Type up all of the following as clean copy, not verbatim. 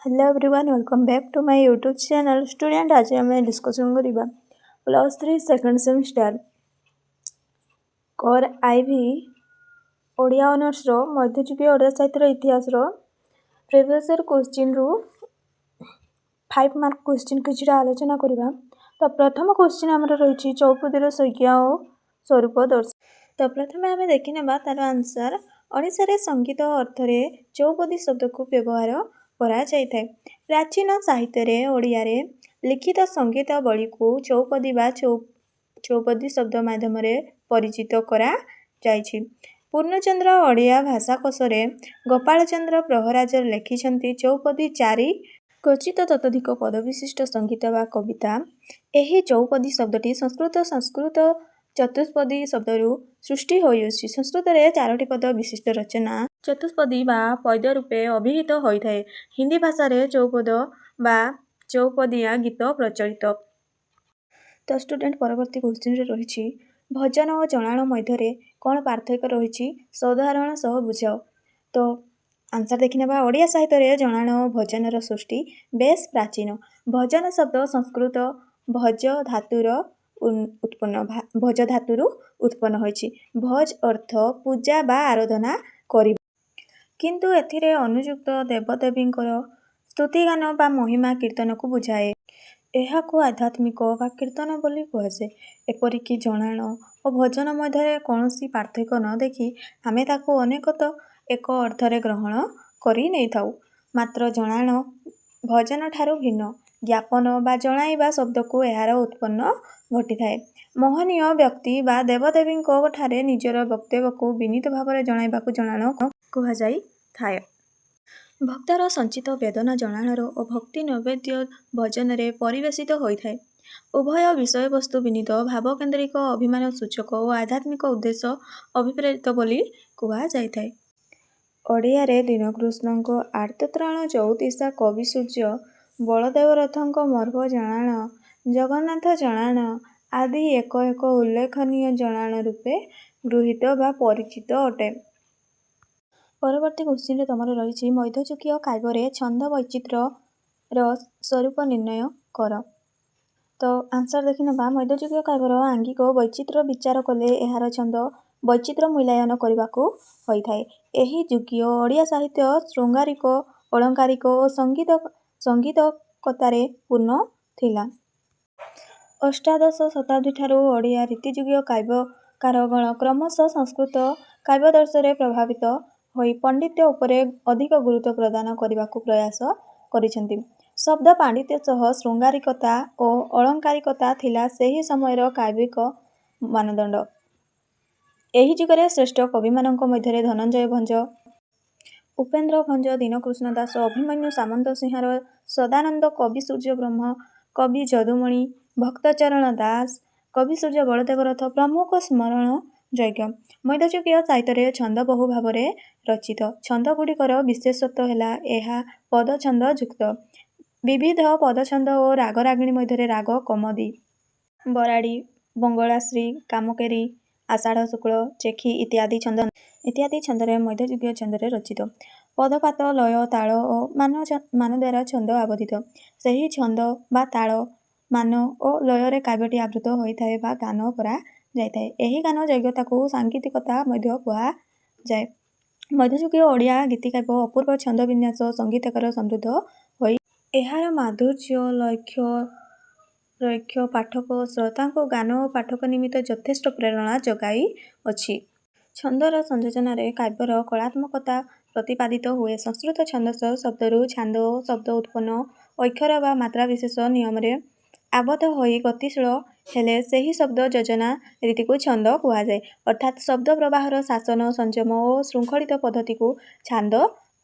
Hello everyone welcome back to my YouTube channel student. आज आम discussion करवा +3 second semester core IV Odia honours मध्यजुगीय ओडिया साहित्य इतिहास प्रीवियस ईयर क्वेश्चन रु 5 मार्क क्वेश्चन किसी आलोचना करवा। तो प्रथम क्वेश्चन आम रही चौपदीर संज्ञा और स्वरूप दर्श। तो प्रथम आम देखने तार आंसर ओडिशा संगीत अर्थ में चौपदी शब्द को व्यवहार करा जायଥାଏ। प्राचीन साहित्य ओडिया लिखित संगीत बड़ी को चौपदी बा चौपदी शब्द माध्यम परिचित करा जायछि। पूर्णचंद्र ओडिया भाषाकोश गोपाल चंद्र प्रहराज लिखिछन्ति चौपदी 4 क्वचित ततोधिक पदविशिष्ट संगीत बा कविता। एही चौपदी शब्दटी संस्कृत चतुष्पदी शब्दरू सृष्टि होइछि। संस्कृत में 4टी पद विशिष्ट रचना चतुष्पदी बा पद्य रूपे अभिहित होइଥାଏ। हिंदी भाषा रे चौपद बा चौपदिया गीत प्रचलित। तो स्टूडेंट परवर्ती क्वेश्चन रे रही भजन और जनाण मध्य कौन पार्थक्य रही साधारण सह बुझाओ। तो आंसर देखने ओडिया साहित्य जनाण और भजनर सृष्टि बेस प्राचीन। भजन शब्द संस्कृत भज धातुर उत्पन्न भज धातुरु उत्पन्न होइछि। भज अर्थ पूजा बा आराधना करिबा, किंतु एथिरे अनुयुक्त देवदेवी स्तुतिगान बा महिमा कीर्तन को बुझाए। एहाकु आध्यात्मिक बा कीर्तन बोली कुहासे। एपरिकी जनाण और भजन मध्य कौनसी पार्थक्य न देखि आमे ताकु अनेकत एक अर्थरे ग्रहण करि नै थाउ। मात्र जनाण भजन ठारू भिन्न ज्ञापन बा जणाइबा शब्द को एहार उत्पन्न घटी थाए। मोहनीय व्यक्ति बा देवदेवी ठारे निजर वक्तव्य को विनीत भाव जणाइबा को जनाण कुहा जाई थाए। भक्तर संचित वेदना जनाणर और भक्ति नैवेद्य भजन रे परिवेशित होइथाए। उभय विषय वस्तु विनीत भावकेन्द्रिक अभिमान सूचक और आध्यात्मिक उद्देश्य अभिप्रेरित बोली कुहा जाइथाए। ओडिया रे दीनकृष्ण आर्तत्राण चौतीसा कवि सूर्य बलदेव रथक मर्भ जनाण जगन्नाथ जनाण आदि एक एक उल्लेखनीय जनाण रूपे गृहीत बा परिचित अटे। परवर्ती क्वेश्चन तुम रही मध्यजुगीय काव्य छंद वैचित्र्य स्वरूप निर्णय कर। तो आंसर देखने मध्यजुगीय काव्यर आंगिक वैचित्र्य विचार कले एहार छंद वैचित्र्य मूल्यांकन करने होइथाए। एही जुगीय ओडिया साहित्य शृंगारिक अलंकारिक और संगीतकतारे पूर्ण थिला। अष्टादश शताब्दी ठारू ओडिया रीतिजुगीय काव्यकारगण क्रमशः संस्कृत काव्यादर्शरे प्रभावित होई पांडित्य उपरे अधिक गुरुत्व प्रदान करने प्रयास करिसेंति। शब्द पांडित्य सह शृंगारिकता और अलंकारिकता थिला सेही समयर काव्यिक मानदंड। एही जुगरे श्रेष्ठ कविमानक मध्य धनंजय भंज, उपेन्द्र भंज, दीनकृष्ण दास, अभिमन्यु सामंत सिंहार, सदानंद, कवि सूर्य ब्रह्म, कवि जदुमणि, भक्तचरण दास, कवि सूर्य बलदेव रथ प्रमुख स्मरण योग्य। मध्यजुगीय साहित्य छंद बहु भाव रचित। छंद गुड़िकर विशेषत्व है यह पदछंद युक्त। विविध पदछंद और रागरागिणी मध्य राग कमदी, बराड़ी, बंगलाश्री, कामकेरी, आषाढ़ शुक्ल, चेखी इत्यादि छंदरे मध्यजुगीय छंदरे रचित। पदपात लय ताल और मान द्वारा छंद आबद्धित। सही छंद बा ताल मान और लय काव्यटी आवृत होइथाए बा गान करा जाइथाए। एही गान योग्यता को सांगीतिकता मध्य कुहा जाए। मध्यजुगीय ओडिया गीतिकाव्य अपूर्व छंद विन्यास संगीतकार समृद्ध होई एहार माधुर्य लक्ष्य पाठक श्रोता को गान और पाठक निमित्त यथेष्ट प्रेरणा जगाई अछि। छंदर संयोजन काव्यर कलात्मकता प्रतिपादित हुए। संस्कृत छंदस शब्दरू छांद शब्द उत्पन्न अक्षर बा मात्रा विशेष नियम आबद्ध होई गतिशील हेले सेही शब्द योजना रीति को छंद कुहाजाए। अर्थात शब्द प्रवाहर शासन संयम और श्रृंखलित पद्धति को छांद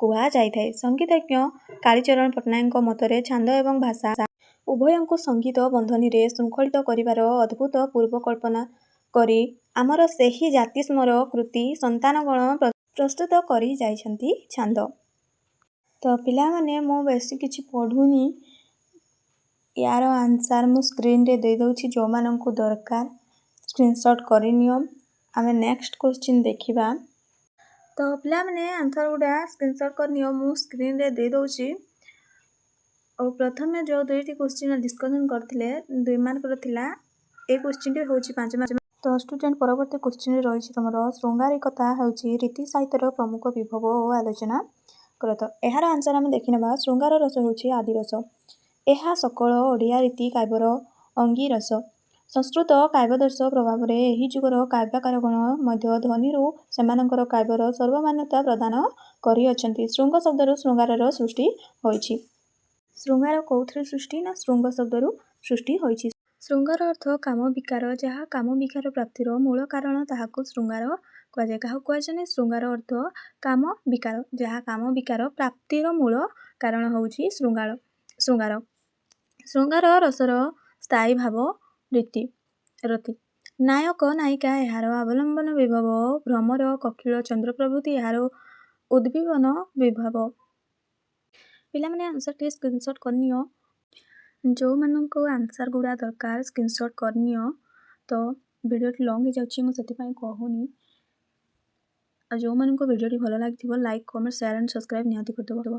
कुहा जाइथाए। संगीतज्ञ कालीचरण पट्टनायक मतरे छांद एवं भाषा उभयंकु संगीत बंधनी रे श्रृंखलित करिवार अद्भुत पूर्वकल्पना करी आमर सेही जातिस्मर कृति संतानगण प्रस्तुत करी जाइछन्ति छांद। तो पिला माने मो बेसी किछि पढ़ुनी यार आंसर मु स्क्रीन रे दे दउछि जो माननकु दरकार स्क्रीनशॉट करि नियो। आमे नेक्स्ट क्वेश्चन देखिबा। तो पिला माने आंसर गुडा स्क्रीनशॉट कर नियो मु स्क्रीन रे दे दउछि। और प्रथम जो दुईटी क्वेश्चन डिस्कसन करते 2 मार्कर थिला ए क्वेश्चन टी होची 5 मार्क। तो स्टूडेंट परवर्ती क्वेश्चन रही तुम श्रृंगारिकता होची रीति साहित्यर प्रमुख विभव और आलोचना कर। तो यार आंसर आम देखने श्रृंगार रस होची आदि रस। यह सकल ओडिया रीति काव्यर अंगी रस। संस्कृत काव्यदर्श प्रभाव में यही जुगर काव्यकारगण मध्य ध्वनिरु सेमानंकर काव्यर सर्वमान्यता प्रदान करिअछन्ति। श्रृंग शब्दरु श्रृंगारर सृष्टि होइछि। श्रृंगार कौथिरु सृष्टि ना श्रृंग शब्दरु सृष्टि होइछि। श्रृंगार अर्थ काम विकार जहाँ काम विकार प्राप्तिर मूल कारण ताहाकु श्रृंगार कहुए। क्या कहुए श्रृंगार अर्थ काम विकार जहाँ काम विकार प्राप्तिर मूल कारण होउछि श्रृंगार। श्रृंगार श्रृंगार रसर स्थायी भाव रीति रति। नायक नायिका यार अवलंबन विभव भ्रमर कक्षिल चंद्र प्रभृति यार उद्दीपन विभव। पिला माने आंसर टी स्क्रीनशॉट करनियो। जो माननको आंसर गुड़ा दरकार स्क्रीनशॉट करनियो। तो वीडियो लॉन्ग हो जाउछि मु सेति पई कहूनी। जो मानको वीडियो भल लागिथिबो like comment share and subscribe निहाती करदबो।